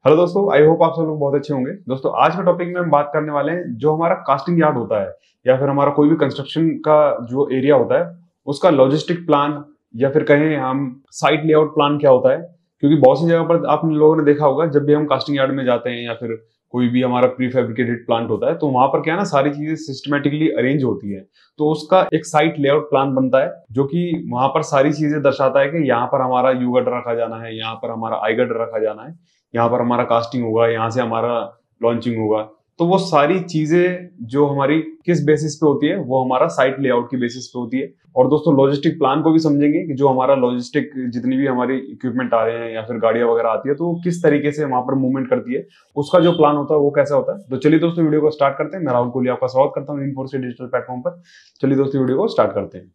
Hello दोस्तों, I hope आप सब लोग बहुत अच्छे होंगे। दोस्तों आज के टॉपिक में हम बात करने वाले हैं जो हमारा कास्टिंग यार्ड होता है या फिर हमारा कोई भी कंस्ट्रक्शन का जो एरिया होता है उसका लॉजिस्टिक प्लान या फिर कहें हम साइट लेआउट प्लान क्या होता है। क्योंकि बहुत सी जगह पर आप लोगों ने देखा होगा जब भी हम कास्टिंग यार्ड में जाते हैं या फिर कोई भी हमारा प्री फैब्रिकेटेड प्लांट होता है तो वहां पर क्या है ना, सारी चीजें सिस्टमेटिकली अरेंज होती है। तो उसका एक साइट लेआउट प्लान बनता है जो कि वहां पर सारी चीजें दर्शाता है कि यहाँ पर हमारा यू गर्डर रखा जाना है, यहाँ पर हमारा आई गर्डर रखा जाना है, यहाँ पर हमारा कास्टिंग होगा, यहाँ से हमारा लॉन्चिंग होगा। तो वो सारी चीजें जो हमारी किस बेसिस पे होती है वो हमारा साइट लेआउट की बेसिस पे होती है। और दोस्तों लॉजिस्टिक प्लान को भी समझेंगे कि जो हमारा लॉजिस्टिक जितनी भी हमारी इक्विपमेंट आ रहे हैं या फिर गाड़ियां वगैरह आती है तो वो किस तरीके से वहां पर मूवमेंट करती है, उसका जो प्लान होता है वो कैसा होता है। तो चलिए दोस्तों वीडियो को स्टार्ट करते हैं। मैं राहुल कोहली आपका स्वागत करता हूँ इन4सी डिजिटल प्लेटफॉर्म पर। चलिए दोस्तों वीडियो को स्टार्ट करते हैं।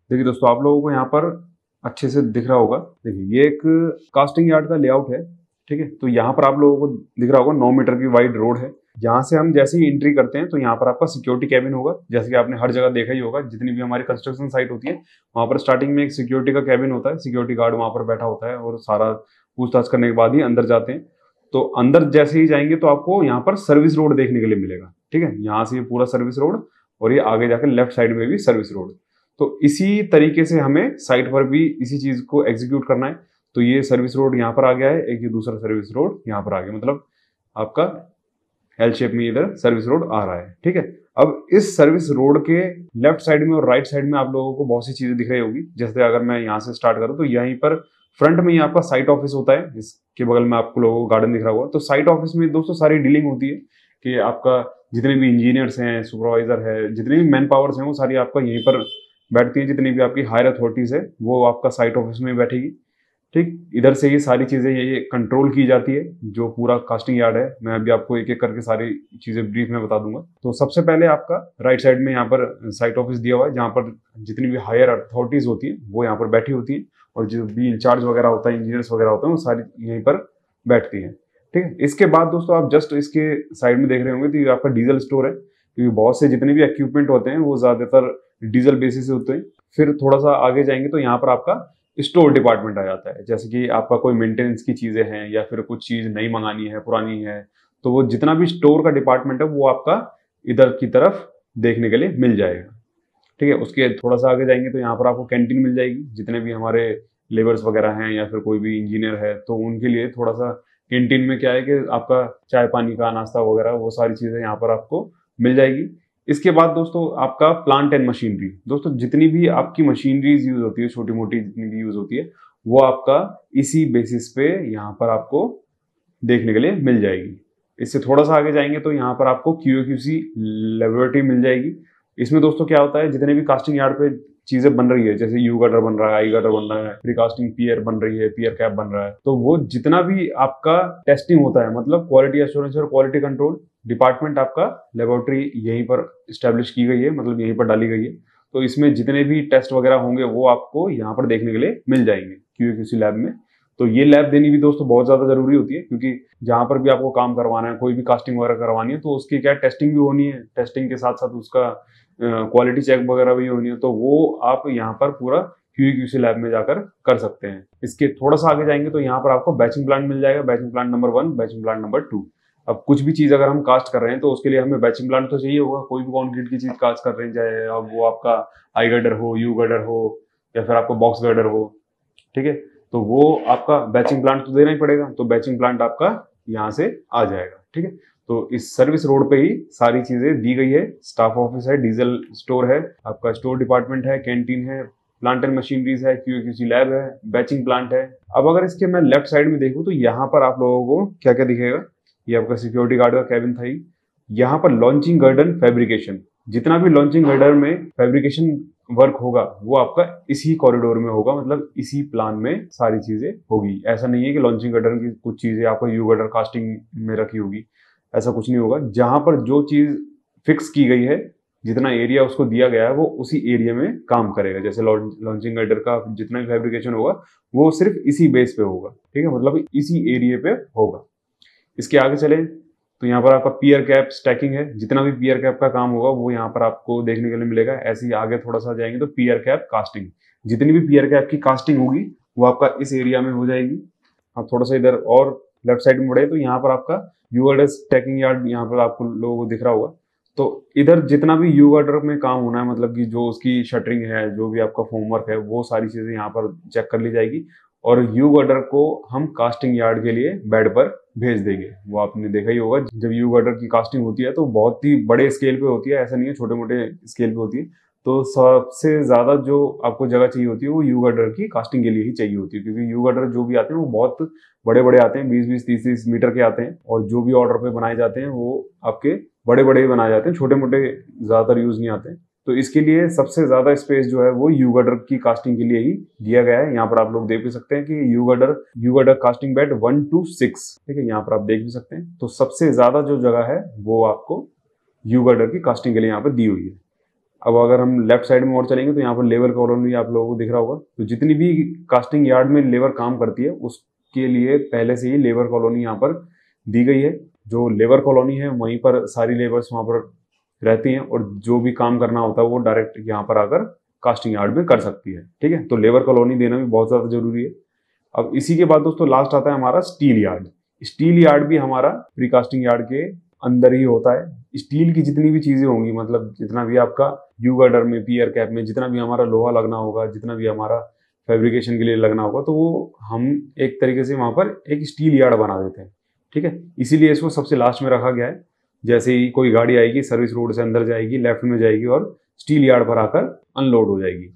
देखिए दोस्तों, आप लोगों को यहाँ पर अच्छे से दिख रहा होगा। देखिए ये एक कास्टिंग यार्ड का लेआउट है, ठीक है। तो यहाँ पर आप लोगों को दिख रहा होगा 9 मीटर की वाइड रोड है। यहाँ से हम जैसे ही एंट्री करते हैं तो यहाँ पर आपका सिक्योरिटी कैबिन होगा, जैसे कि आपने हर जगह देखा ही होगा। जितनी भी हमारी कंस्ट्रक्शन साइट होती है वहाँ पर स्टार्टिंग में एक सिक्योरिटी का कैबिन होता है, सिक्योरिटी गार्ड वहाँ पर बैठा होता है और सारा पूछताछ करने के बाद ही अंदर जाते हैं। तो अंदर जैसे ही जाएंगे तो आपको यहाँ पर सर्विस रोड देखने के लिए मिलेगा, ठीक है। यहाँ से पूरा सर्विस रोड और ये आगे जाकर लेफ्ट साइड में भी सर्विस रोड। तो इसी तरीके से हमें साइट पर भी इसी चीज को एग्जीक्यूट करना है। तो ये सर्विस रोड यहाँ पर आ गया है, एक ये दूसरा सर्विस रोड यहाँ पर आ गया, मतलब आपका एल शेप में इधर सर्विस रोड आ रहा है, ठीक है। अब इस सर्विस रोड के लेफ्ट साइड में और राइट साइड में आप लोगों को बहुत सी चीजें दिख रही होगी। जैसे अगर मैं यहाँ से स्टार्ट करूँ तो यहीं पर फ्रंट में ही आपका साइट ऑफिस होता है, इसके बगल में आपको लोगों को गार्डन दिख रहा होगा। तो साइट ऑफिस में दोस्तों सारी डीलिंग होती है कि आपका जितने भी इंजीनियर्स हैं, सुपरवाइजर है, जितने भी मैन पावर्स हैं वो सारी आपका यहीं पर बैठती है। जितनी भी आपकी हायर अथॉरिटीज है वो आपका साइट ऑफिस में बैठेगी, ठीक। इधर से ये सारी चीजें ये कंट्रोल की जाती है जो पूरा कास्टिंग यार्ड है। मैं अभी आपको एक एक करके सारी चीजें ब्रीफ में बता दूंगा। तो सबसे पहले आपका राइट साइड में यहाँ पर साइट ऑफिस दिया हुआ है, जहाँ पर जितनी भी हायर अथॉरिटीज होती है वो यहाँ पर बैठी होती है और जो भी इंचार्ज वगैरह होता है, इंजीनियर्स वगैरह होते हैं, वो सारी यहीं पर बैठती है, ठीक है। इसके बाद दोस्तों आप जस्ट इसके साइड में देख रहे होंगे तो ये आपका डीजल स्टोर है, क्योंकि बहुत से जितने भी इक्विपमेंट होते हैं वो ज्यादातर डीजल बेसिस से होते हैं। फिर थोड़ा सा आगे जाएंगे तो यहाँ पर आपका स्टोर डिपार्टमेंट आ जाता है, जैसे कि आपका कोई मेंटेनेंस की चीजें हैं या फिर कुछ चीज नई मंगानी है, पुरानी है, तो वो जितना भी स्टोर का डिपार्टमेंट है वो आपका इधर की तरफ देखने के लिए मिल जाएगा, ठीक है। उसके थोड़ा सा आगे जाएंगे तो यहाँ पर आपको कैंटीन मिल जाएगी। जितने भी हमारे लेबर्स वगैरह हैं या फिर कोई भी इंजीनियर है तो उनके लिए थोड़ा सा कैंटीन में क्या है कि आपका चाय पानी का नाश्ता वगैरह वो सारी चीजें यहाँ पर आपको मिल जाएगी। इसके बाद दोस्तों आपका प्लांट एंड मशीनरी। दोस्तों जितनी भी आपकी मशीनरीज यूज होती है, छोटी मोटी जितनी भी यूज होती है, वो आपका इसी बेसिस पे यहाँ पर आपको देखने के लिए मिल जाएगी। इससे थोड़ा सा आगे जाएंगे तो यहाँ पर आपको QAQC लेबोरेटरी मिल जाएगी। इसमें दोस्तों क्या होता है, जितने भी कास्टिंग यार्ड पे चीजें बन रही है, जैसे यू गर्डर बन रहा है, आई गर्डर बन रहा है, प्रीकास्टिंग पियर बन रही है, पियर कैप बन रहा है, तो वो जितना भी आपका टेस्टिंग होता है, मतलब क्वालिटी एश्योरेंस और क्वालिटी कंट्रोल डिपार्टमेंट आपका लेबोरेटरी यहीं पर स्टैब्लिश की गई है, मतलब यहीं पर डाली गई है। तो इसमें जितने भी टेस्ट वगैरह होंगे वो आपको यहाँ पर देखने के लिए मिल जाएंगे QAQC लैब में। तो ये लैब देनी भी दोस्तों बहुत ज्यादा जरूरी होती है, क्योंकि जहां पर भी आपको काम करवाना है, कोई भी कास्टिंग वगैरह करवानी है, तो उसकी क्या टेस्टिंग भी होनी है, टेस्टिंग के साथ साथ उसका क्वालिटी चेक वगैरह भी होनी है। तो वो आप यहाँ पर पूरा QAQC लैब में जाकर कर सकते हैं। इसके थोड़ा सा आगे जाएंगे तो यहाँ पर आपको बैचिंग प्लांट मिल जाएगा, batching plant number 1, batching plant number 2। अब कुछ भी चीज अगर हम कास्ट कर रहे हैं तो उसके लिए हमें बैचिंग प्लांट तो चाहिए होगा। कोई भी कंक्रीट की चीज कास्ट कर रहे हैं, चाहे अब वो आपका आई गर्डर हो, यू गर्डर हो या फिर आपको बॉक्स गर्डर हो, ठीक है, तो वो आपका बैचिंग प्लांट तो देना ही पड़ेगा। तो बैचिंग प्लांट आपका यहाँ से आ जाएगा, ठीक है। तो इस सर्विस रोड पे ही सारी चीजें दी गई है। स्टाफ ऑफिस है, डीजल स्टोर है, आपका स्टोर डिपार्टमेंट है, कैंटीन है, प्लांट एंड मशीनरीज है, QAQC लैब है, बैचिंग प्लांट है। अब अगर इसके मैं लेफ्ट साइड में देखूं तो यहाँ पर आप लोगों को क्या क्या दिखेगा। ये आपका सिक्योरिटी गार्ड का कैबिन था ही। यहाँ पर लॉन्चिंग गार्डन फैब्रिकेशन, जितना भी लॉन्चिंग गार्डन में फैब्रिकेशन वर्क होगा वो आपका इसी कॉरिडोर में होगा, मतलब इसी प्लान में सारी चीजें होगी। ऐसा नहीं है कि लॉन्चिंग गार्डन की कुछ चीजें आपको यू गर्डर कास्टिंग में रखी होगी, ऐसा कुछ नहीं होगा। जहां पर जो चीज फिक्स की गई है, जितना एरिया उसको दिया गया है, वो उसी एरिया में काम करेगा। जैसे लॉन्चिंग गार्डर का जितना भी फैब्रिकेशन होगा वो सिर्फ इसी बेस पे होगा, ठीक है, मतलब इसी एरिया पे होगा। इसके आगे चले तो यहाँ पर आपका पियर कैप स्टैकिंग है, जितना भी पियर कैप का काम होगा वो यहाँ पर आपको देखने के लिए मिलेगा। ऐसे ही आगे थोड़ा सा जाएंगे तो पियर कैप कास्टिंग, जितनी भी पियर कैप की कास्टिंग होगी वो आपका इस एरिया में हो जाएगी। आप थोड़ा सा इधर और लेफ्ट साइड में बढ़े तो यहाँ पर आपका यूगार्डर स्टैकिंग यार्ड यहाँ पर आपको लोगों को दिख रहा होगा। तो इधर जितना भी यूगार्डर में काम होना है, मतलब कि जो उसकी शटरिंग है, जो भी आपका होमवर्क है, वो सारी चीजें यहाँ पर चेक कर ली जाएगी और यूगार्डर को हम कास्टिंग यार्ड के लिए बेड पर भेज देंगे। वो आपने देखा ही होगा, जब यूगार्डर की कास्टिंग होती है तो बहुत ही बड़े स्केल पे होती है, ऐसा नहीं है छोटे मोटे स्केल पे होती है। तो सबसे ज्यादा जो आपको जगह चाहिए होती है वो यूगार्डर की कास्टिंग के लिए ही चाहिए होती है, क्योंकि यूगार्डर जो भी आते हैं वो बहुत बड़े बड़े आते हैं, 20-20, 30-30 मीटर के आते हैं और जो भी ऑर्डर पे बनाए जाते हैं वो आपके बड़े बड़े ही बनाए जाते हैं, छोटे मोटे ज्यादातर यूज नहीं आते हैं। तो इसके लिए सबसे ज्यादा स्पेस जो है वो यूगार्डर की कास्टिंग के लिए ही दिया गया है। यहाँ पर आप लोग देख भी सकते हैं कि यूगार्डर कास्टिंग बेड 1 to 6, ठीक है, यहाँ पर आप देख भी सकते हैं। तो सबसे ज्यादा जो जगह है वो आपको यूगार्डर की कास्टिंग के लिए यहाँ पर दी हुई है। अब अगर हम लेफ्ट साइड में और चलेंगे तो यहाँ पर लेबर कॉलोनी आप लोगों को दिख रहा होगा। तो जितनी भी कास्टिंग यार्ड में लेबर काम करती है उसके लिए पहले से ही लेबर कॉलोनी यहाँ पर दी गई है। जो लेबर कॉलोनी है वहीं पर सारी लेबर्स वहाँ पर रहती हैं और जो भी काम करना होता है वो डायरेक्ट यहाँ पर आकर कास्टिंग यार्ड में कर सकती है, ठीक है। तो लेबर कॉलोनी देना भी बहुत ज्यादा जरूरी है। अब इसी के बाद दोस्तों लास्ट आता है हमारा स्टील यार्ड। स्टील यार्ड भी हमारा प्री कास्टिंग यार्ड के अंदर ही होता है। स्टील की जितनी भी चीजें होंगी, मतलब जितना भी आपका यूगार्डर में, पियर कैप में जितना भी हमारा लोहा लगना होगा, जितना भी हमारा फैब्रिकेशन के लिए लगना होगा, तो वो हम एक तरीके से वहां पर एक स्टील यार्ड बना देते हैं, ठीक है। इसीलिए इसको सबसे लास्ट में रखा गया है। जैसे ही कोई गाड़ी आएगी सर्विस रोड से अंदर जाएगी, लेफ्ट में जाएगी और स्टील यार्ड पर आकर अनलोड हो जाएगी,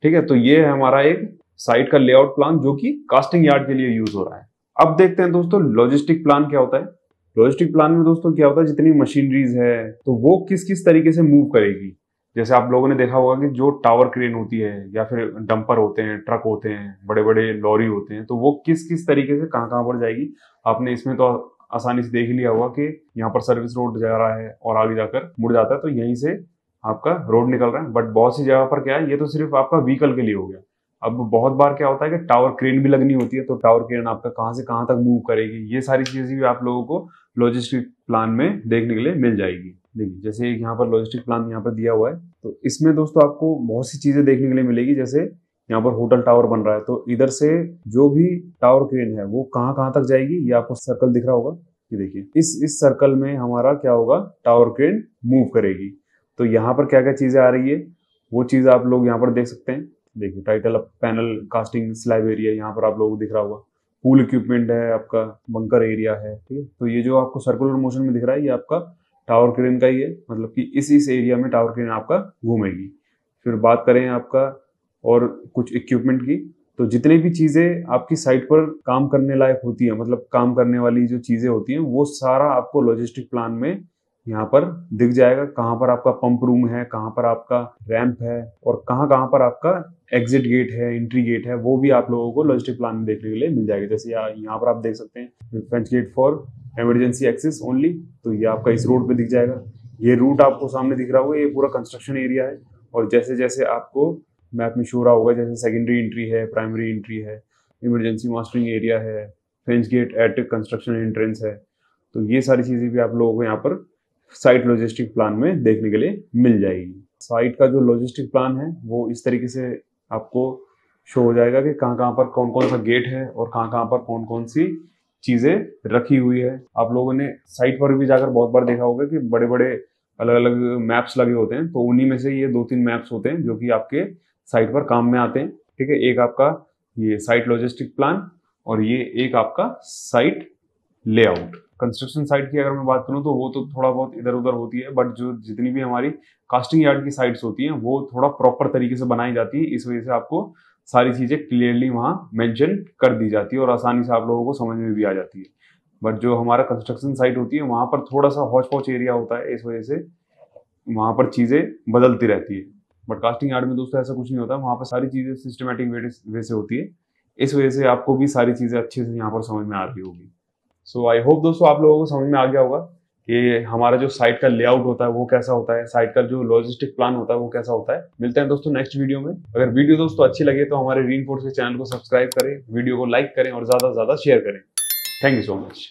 ठीक है। तो ये है हमारा एक साइट का लेआउट प्लान जो कि कास्टिंग यार्ड के लिए यूज हो रहा है। अब देखते हैं दोस्तों लॉजिस्टिक प्लान क्या होता है। लॉजिस्टिक प्लान में दोस्तों क्या होता है, जितनी मशीनरीज है तो वो किस किस तरीके से मूव करेगी। जैसे आप लोगों ने देखा होगा कि जो टावर क्रेन होती है या फिर डंपर होते हैं, ट्रक होते हैं, बड़े बड़े लॉरी होते हैं, तो वो किस किस तरीके से कहाँ कहाँ पर जाएगी। आपने इसमें तो आसानी से देख ही लिया होगा कि यहाँ पर सर्विस रोड जा रहा है और आगे जाकर मुड़ जाता है, तो यहीं से आपका रोड निकल रहा है। बट बहुत सी जगह पर क्या है, ये तो सिर्फ आपका व्हीकल के लिए हो गया। अब बहुत बार क्या होता है कि टावर क्रेन भी लगनी होती है, तो टावर क्रेन आपका कहाँ से कहाँ तक मूव करेगी, ये सारी चीजें भी आप लोगों को लॉजिस्टिक प्लान में देखने के लिए मिल जाएगी। देखिए जैसे यहाँ पर लॉजिस्टिक प्लान यहाँ पर दिया हुआ है, तो इसमें दोस्तों आपको बहुत सी चीजें देखने के लिए मिलेगी। जैसे यहाँ पर होटल टावर बन रहा है, तो इधर से जो भी टावर क्रेन है वो कहाँ तक जाएगी, ये आपको सर्कल दिख रहा होगा। ये देखिए इस सर्कल में हमारा क्या होगा, टावर क्रेन मूव करेगी। तो यहाँ पर क्या क्या चीजें आ रही है वो चीज आप लोग यहाँ पर देख सकते हैं। देखिए title panel, casting slab area यहाँ पर आप लोगों को दिख रहा होगा। पूल इक्विपमेंट है, आपका बंकर एरिया है, ठीक है। तो ये जो आपको सर्कुलर मोशन में दिख रहा है ये आपका टावर क्रेन का ही है, मतलब कि इस एरिया में टावर क्रेन आपका घूमेगी। फिर बात करें आपका और कुछ इक्विपमेंट की, तो जितनी भी चीजें आपकी साइट पर काम करने लायक होती है, मतलब काम करने वाली जो चीजें होती हैं, वो सारा आपको लॉजिस्टिक प्लान में यहाँ पर दिख जाएगा। कहाँ पर आपका पंप रूम है, कहाँ पर आपका रैंप है और कहाँ पर आपका एग्जिट गेट है, एंट्री गेट है, वो भी आप लोगों को लॉजिस्टिक प्लान में देखने के लिए मिल जाएगा। जैसे यहाँ पर आप देख सकते हैं French gate for emergency access only, तो ये आपका इस रोड पे दिख जाएगा। ये रूट आपको सामने दिख रहा होगा, ये पूरा कंस्ट्रक्शन एरिया है। और जैसे जैसे आपको मैप में शो रहा होगा, जैसे सेकेंडरी एंट्री है, प्राइमरी एंट्री है, इमरजेंसी मास्टरिंग एरिया है, French gate at construction entrance है, तो ये सारी चीजें भी आप लोगों को यहाँ पर साइट लॉजिस्टिक प्लान में देखने के लिए मिल जाएगी। साइट का जो लॉजिस्टिक प्लान है वो इस तरीके से आपको शो हो जाएगा कि कहाँ पर कौन कौन सा गेट है और कहाँ पर कौन कौन सी चीजें रखी हुई है। आप लोगों ने साइट पर भी जाकर बहुत बार देखा होगा कि बड़े बड़े अलग अलग मैप्स लगे होते हैं, तो उन्हीं में से ये 2-3 मैप्स होते हैं जो कि आपके साइट पर काम में आते हैं, ठीक है। एक आपका ये साइट लॉजिस्टिक प्लान और ये एक आपका साइट लेआउट। कंस्ट्रक्शन साइट की अगर मैं बात करूं तो वो तो थोड़ा बहुत इधर उधर होती है, बट जो जितनी भी हमारी कास्टिंग यार्ड की साइट्स होती हैं वो थोड़ा प्रॉपर तरीके से बनाई जाती है। इस वजह से आपको सारी चीजें क्लियरली वहां मेंशन कर दी जाती है और आसानी से आप लोगों को समझ में भी आ जाती है। बट जो हमारा कंस्ट्रक्शन साइट होती है वहां पर थोड़ा सा हौच पौच एरिया होता है, इस वजह से वहां पर चीजें बदलती रहती है। बट कास्टिंग यार्ड में दोस्तों ऐसा कुछ नहीं होता, वहां पर सारी चीजें सिस्टमेटिक वे से होती है। इस वजह से आपको भी सारी चीजें अच्छे से यहाँ पर समझ में आ रही होगी। सो आई होप दोस्तों आप लोगों को समझ में आ गया होगा कि हमारा जो साइट का लेआउट होता है वो कैसा होता है, साइट का जो लॉजिस्टिक प्लान होता है वो कैसा होता है। मिलते हैं दोस्तों नेक्स्ट वीडियो में। अगर वीडियो दोस्तों अच्छी लगे तो हमारे रीइंफोर्स के चैनल को सब्सक्राइब करें, वीडियो को लाइक करें और ज्यादा से ज्यादा शेयर करें। Thank you so much.